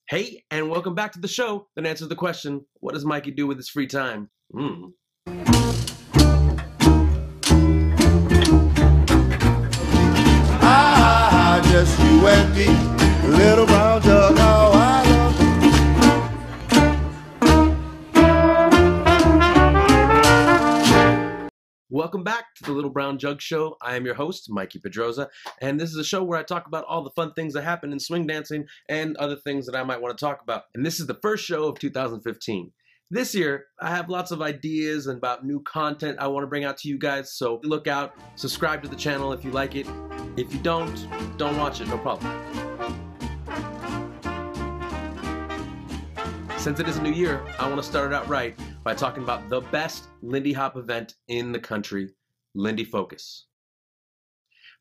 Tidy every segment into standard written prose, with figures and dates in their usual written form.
Hey, and welcome back to the show that answers the question, what does Mikey do with his free time? Just you and me, little brown jug, how I love. Welcome back to the Little Brown Jug Show. I am your host, Mikey Pedroza, and this is a show where I talk about all the fun things that happen in swing dancing and other things that I might want to talk about. And this is the first show of 2015. This year, I have lots of ideas and about new content I want to bring out to you guys, so look out, subscribe to the channel if you like it. If you don't watch it, no problem. Since it is a new year, I want to start it out right by talking about the best Lindy Hop event in the country, Lindy Focus.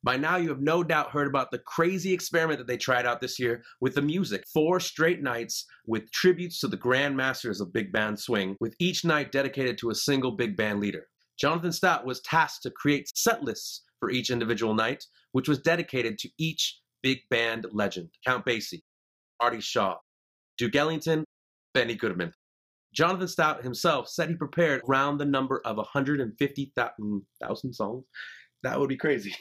By now, you have no doubt heard about the crazy experiment that they tried out this year with the music. 4 straight nights with tributes to the grand masters of big band swing, with each night dedicated to a single big band leader. Jonathan Stout was tasked to create set lists for each individual night, which was dedicated to each big band legend. Count Basie, Artie Shaw, Duke Ellington, Benny Goodman. Jonathan Stout himself said he prepared around the number of 150,000 songs. That would be crazy.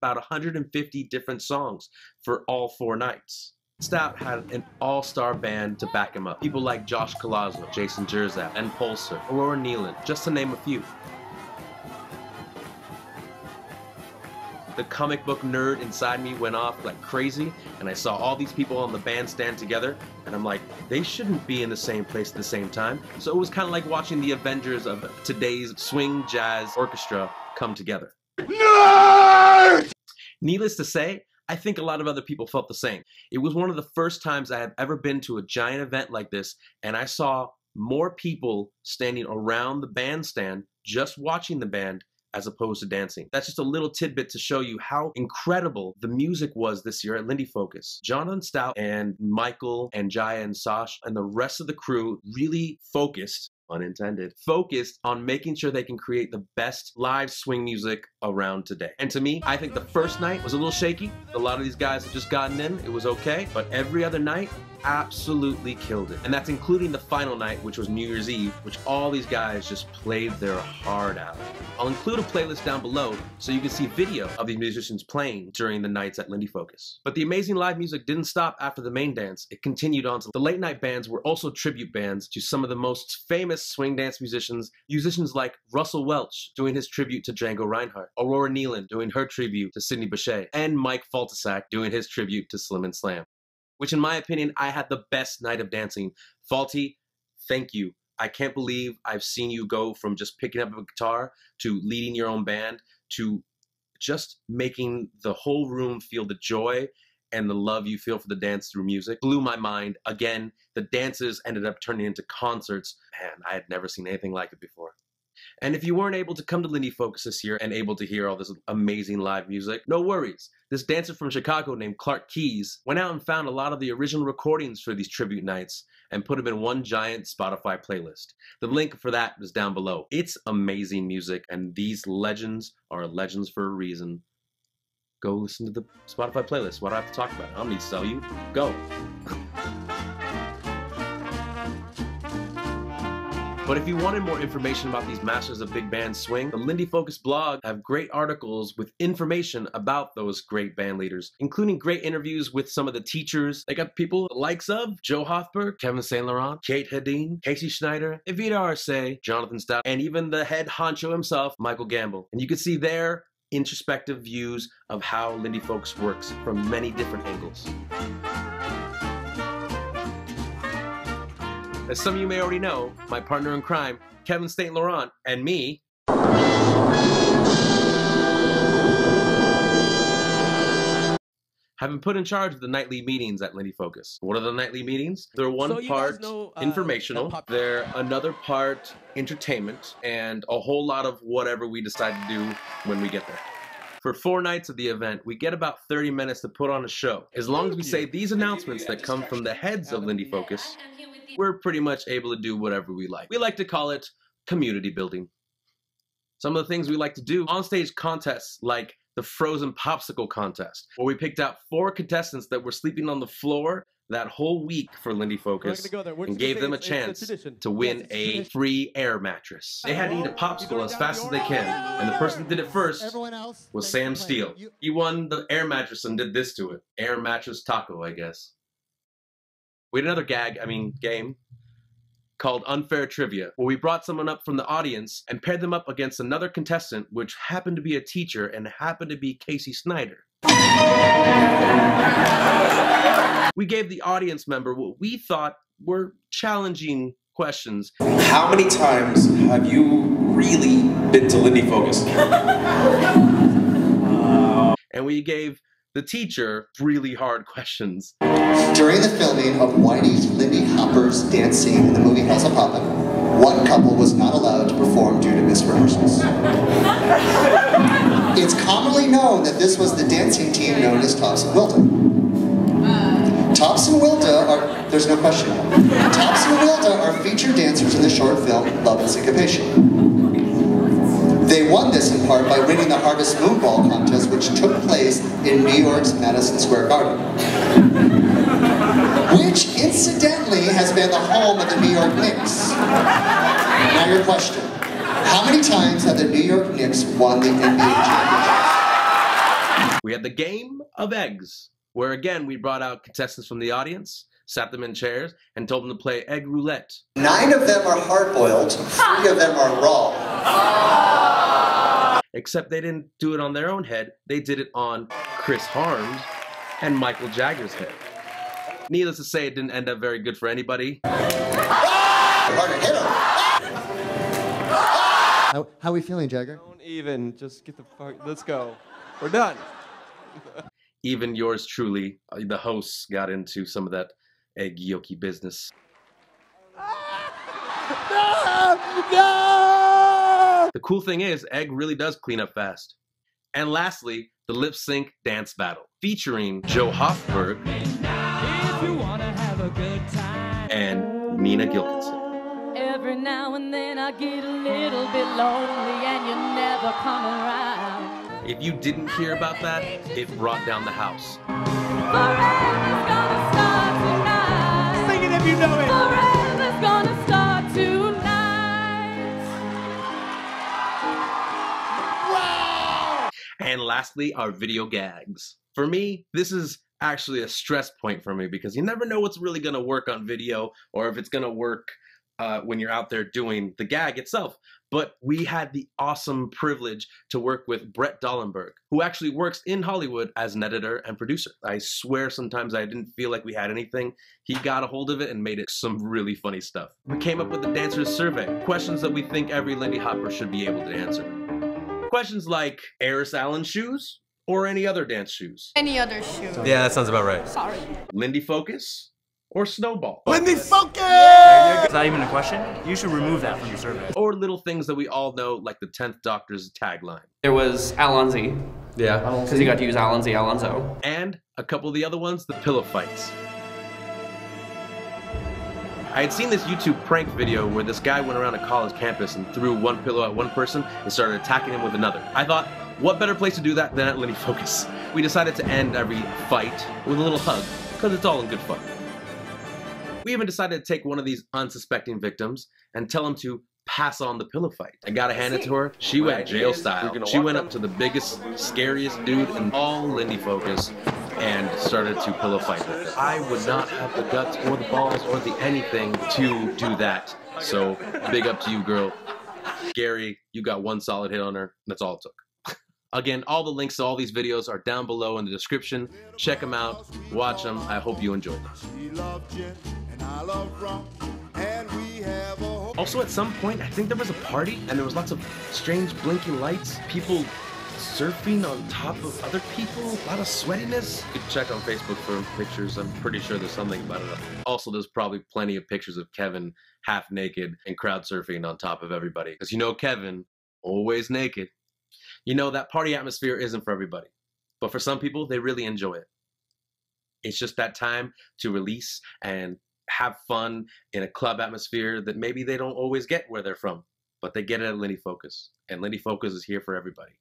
About 150 different songs for all 4 nights. Stout had an all-star band to back him up. People like Josh Colazzo, Jason Jerzak, and Pulsar, Aurora Nealon, just to name a few. The comic book nerd inside me went off like crazy, and I saw all these people on the bandstand together, and I'm like, they shouldn't be in the same place at the same time. So it was kind of like watching the Avengers of today's swing jazz orchestra come together. Nerd! Needless to say, I think a lot of other people felt the same. It was one of the first times I have ever been to a giant event like this, and I saw more people standing around the bandstand just watching the band as opposed to dancing. That's just a little tidbit to show you how incredible the music was this year at Lindy Focus. Jonathan Stout and Michael and Jaya and Sash and the rest of the crew really focused, unintended, focused on making sure they can create the best live swing music around today. And to me, I think the first night was a little shaky. A lot of these guys have just gotten in. It was okay. But every other night, absolutely killed it. And that's including the final night, which was New Year's Eve, which all these guys just played their heart out. I'll include a playlist down below so you can see video of these musicians playing during the nights at Lindy Focus. But the amazing live music didn't stop after the main dance. It continued on to the late night bands were also tribute bands to some of the most famous swing dance musicians like Russell Welch doing his tribute to Django Reinhardt, Aurora Nealon doing her tribute to Sidney Bechet, and Mike Faltisak doing his tribute to Slim and Slam. Which in my opinion, I had the best night of dancing. Faulty, thank you. I can't believe I've seen you go from just picking up a guitar to leading your own band to just making the whole room feel the joy and the love you feel for the dance through music. Blew my mind. Again, the dances ended up turning into concerts. Man, I had never seen anything like it before. And if you weren't able to come to Lindy Focus this year and able to hear all this amazing live music, no worries. This dancer from Chicago named Clark Keys went out and found a lot of the original recordings for these tribute nights and put them in one giant Spotify playlist. The link for that is down below. It's amazing music, and these legends are legends for a reason. Go listen to the Spotify playlist. What do I have to talk about? I don't need to sell you. Go. But if you wanted more information about these masters of big band swing, the Lindy Focus blog have great articles with information about those great band leaders, including great interviews with some of the teachers. They got people the likes of Joe Hofberg, Kevin St. Laurent, Kate Hedin, Casey Schneider, Evita Arce, Jonathan Stout, and even the head honcho himself, Michael Gamble. And you can see their introspective views of how Lindy Focus works from many different angles. As some of you may already know, my partner in crime, Kevin St. Laurent, and me have been put in charge of the nightly meetings at Lindy Focus. What are the nightly meetings? They're one part informational, they're another part entertainment, and a whole lot of whatever we decide to do when we get there. For 4 nights of the event, we get about 30 minutes to put on a show. As long as we say these announcements that come from the heads of Lindy Focus, we're pretty much able to do whatever we like. We like to call it community building. Some of the things we like to do, on-stage contests like the Frozen Popsicle Contest, where we picked out 4 contestants that were sleeping on the floor that whole week for Lindy Focus and gave them a chance to win a free air mattress. They had to eat a popsicle as fast as they can, and the person that did it first was Sam Steele. He won the air mattress and did this to it. Air mattress taco, I guess. We had another game called Unfair Trivia, where we brought someone up from the audience and paired them up against another contestant, which happened to be a teacher and happened to be Casey Snyder. We gave the audience member what we thought were challenging questions. How many times have you really been to Lindy Focus? And we gave the teacher really hard questions. During the filming of Whitey's Lindy Hopper's dance scene in the movie House of Poppin', one couple was not allowed to perform due to missed rehearsals. It's commonly known that this was the dancing team known as Tops and Wilda. Tops and Wilda are, there's no question, Tops and Wilda are featured dancers in the short film Love and Syncopation. They won this in part by winning the Harvest Moonball contest, which took place in New York's Madison Square Garden. Which, incidentally, has been the home of the New York Knicks. Now your question, how many times have the New York Knicks won the NBA championship? We had the game of eggs, where again we brought out contestants from the audience, sat them in chairs, and told them to play egg roulette. 9 of them are hard-boiled, 3 of them are raw. Except they didn't do it on their own head, they did it on Chris Harms and Michael Jagger's head. Needless to say, it didn't end up very good for anybody. How are we feeling, Jagger? Don't even, just get the fuck, let's go. We're done. Even yours truly, the hosts, got into some of that egg yolky business. No! The cool thing is, egg really does clean up fast. And lastly, the lip sync dance battle, featuring Joe Hoffberg and Nina Gilkinson. Every now and then I get a little bit lonely and you never come around. If you didn't hear about that, it brought down the house. Forever's gonna start tonight. Sing it if you know it. Forever's gonna start tonight. Wow! And lastly, our video gags. For me, this is actually a stress point for me because you never know what's really gonna work on video or if it's gonna work when you're out there doing the gag itself. But we had the awesome privilege to work with Brett Dollenberg, who actually works in Hollywood as an editor and producer. I swear sometimes I didn't feel like we had anything. He got a hold of it and made it some really funny stuff. We came up with the Dancer's Survey, questions that we think every Lindy Hopper should be able to answer. Questions like, Eris Allen shoes or any other dance shoes? Any other shoe. Yeah, that sounds about right. Sorry. Lindy Focus or Snowball? Lindy Focus! It's not even a question. You should remove that from your survey. Or little things that we all know, like the 10th Doctor's tagline. There was Alonzi, Yeah. because he got to use Alonzi Alonzo. And a couple of the other ones, the pillow fights. I had seen this YouTube prank video where this guy went around a college campus and threw one pillow at one person and started attacking him with another. I thought, what better place to do that than at Lindy Focus? We decided to end every fight with a little hug, because it's all in good fun. We even decided to take one of these unsuspecting victims and tell him to pass on the pillow fight. I gotta hand it to her. She went jail style. She went up to the biggest, scariest dude in all Lindy Focus and started to pillow fight with him. I would not have the guts or the balls or the anything to do that. So big up to you, girl. Gary, you got one solid hit on her. That's all it took. Again, all the links to all these videos are down below in the description. Check them out, watch them. I hope you enjoyed them. Also, at some point, I think there was a party and there was lots of strange blinking lights, people surfing on top of other people, a lot of sweatiness. You can check on Facebook for pictures. I'm pretty sure there's something about it. Also, there's probably plenty of pictures of Kevin half naked and crowd surfing on top of everybody. Because you know Kevin, always naked. You know, that party atmosphere isn't for everybody, but for some people, they really enjoy it. It's just that time to release and have fun in a club atmosphere that maybe they don't always get where they're from, but they get it at Lindy Focus, and Lindy Focus is here for everybody.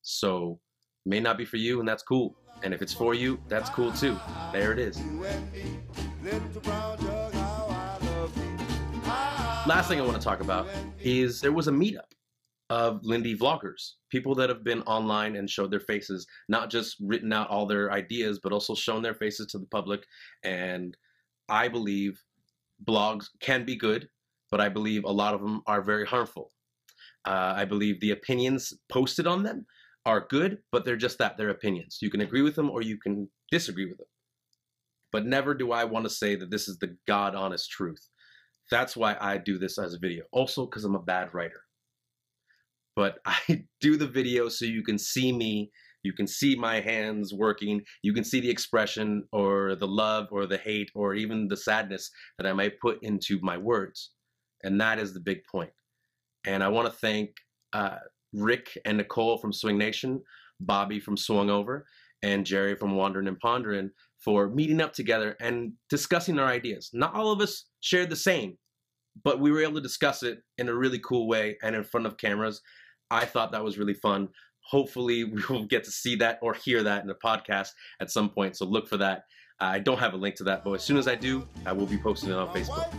So May not be for you, and that's cool. And if it's for you, that's cool too. There it is. Last thing I want to talk about is there was a meetup of Lindy vloggers, people that have been online and showed their faces, not just written out all their ideas, but also shown their faces to the public. And I believe blogs can be good, but I believe a lot of them are very harmful. I believe the opinions posted on them are good, but they're just that, they're opinions. You can agree with them or you can disagree with them. But never do I want to say that this is the God honest truth. That's why I do this as a video. Also because I'm a bad writer. But I do the video so you can see me, you can see my hands working, you can see the expression or the love or the hate or even the sadness that I might put into my words. And that is the big point. And I want to thank Rick and Nicole from Swing Nation, Bobby from Swung Over, and Jerry from Wanderin' and Ponderin' for meeting up together and discussing our ideas. Not all of us shared the same, but we were able to discuss it in a really cool way and in front of cameras. I thought that was really fun. Hopefully we will get to see that or hear that in a podcast at some point, so look for that. I don't have a link to that, but as soon as I do, I will be posting it on Facebook.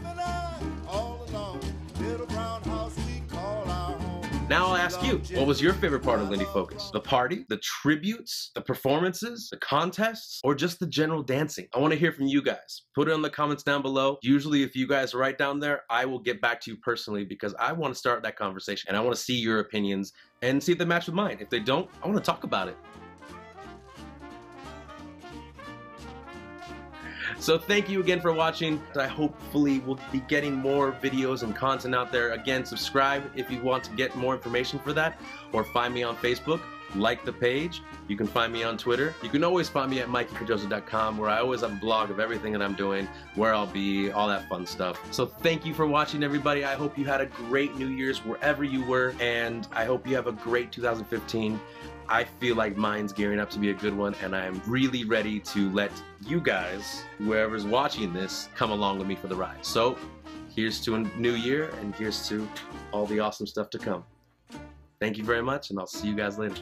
Now I'll ask you, what was your favorite part of Lindy Focus? The party, the tributes, the performances, the contests, or just the general dancing? I want to hear from you guys. Put it in the comments down below. Usually if you guys write down there, I will get back to you personally because I want to start that conversation and I want to see your opinions and see if they match with mine. If they don't, I want to talk about it. So thank you again for watching. I hopefully will be getting more videos and content out there. Again, subscribe if you want to get more information for that, or find me on Facebook, like the page. You can find me on Twitter. You can always find me at mikeycardozo.com, where I always have a blog of everything that I'm doing, where I'll be, all that fun stuff. So thank you for watching, everybody. I hope you had a great New Year's wherever you were, and I hope you have a great 2015. I feel like mine's gearing up to be a good one, and I'm really ready to let you guys, whoever's watching this, come along with me for the ride. So here's to a new year, and here's to all the awesome stuff to come. Thank you very much, and I'll see you guys later.